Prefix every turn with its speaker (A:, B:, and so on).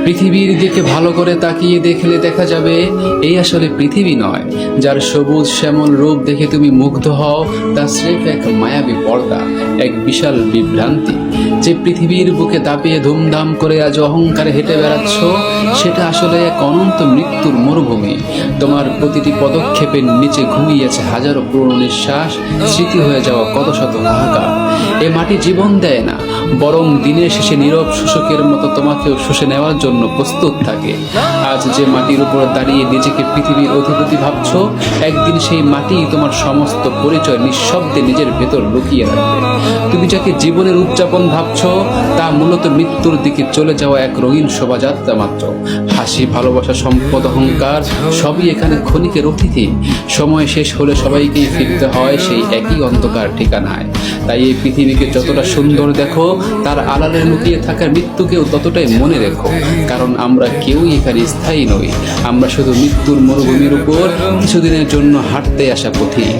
A: পৃথিবীর দিকে ভালো করে তাকিয়ে দেখলে দেখা যাবে এই আসলে পৃথিবী নয়। যার সবুজ শ্যামল রূপ দেখে তুমি মুগ্ধ হও তা স্রেফ এক মায়াবী পর্দা, এক বিশাল বিভ্রান্তি। যে পৃথিবীর বুকে দাপিয়ে ধুমধাম করে আজ অহংকারে হেঁটে বেড়াচ্ছ, সেটা আসলে এক অনন্ত মৃত্যুর মরুভূমি। তোমার প্রতিটি পদক্ষেপের নিচে ঘুমিয়েছে হাজারো পুরনো নিঃশ্বাস, স্মৃতি হয়ে যাওয়া কত শত হাহাকার। এ মাটি জীবন দেয় না, বরং দিনের শেষে নীরব শোষকের মতো তোমাকেও শুষে নেওয়ার জন্য প্রস্তুত থাকে। আজ যে মাটির উপর দাঁড়িয়ে নিজেকে পৃথিবীর অধিপতি ভাবছ, একদিন সেই মাটি তোমার সমস্ত পরিচয় নিঃশব্দে নিজের ভেতর লুকিয়ে রাখবে। তুমি যাকে জীবনের উদযাপন ভাবছ, তা মূলত মৃত্যুর দিকে চলে যাওয়া এক রঙিন শোভাযাত্রা মাত্র। হাসি, ভালোবাসা, সম্পদ, অহংকার সবই এখানে ক্ষণিকের অতিথি। সময় শেষ হলে সবাইকেই ফিরতে হয় সেই একই অন্ধকার ঠিকানায়। তাই এই পৃথিবীকে যতটা সুন্দর দেখো, তার আড়ালে লুকিয়ে থাকা মৃত্যুকেও ততটাই মনে রেখো। কারণ আমরা কেউই এখানে স্থায়ী নই, আমরা শুধু মৃত্যুর মরুভূমির উপর কিছুদিনের জন্য হাঁটতে আসা পথিক।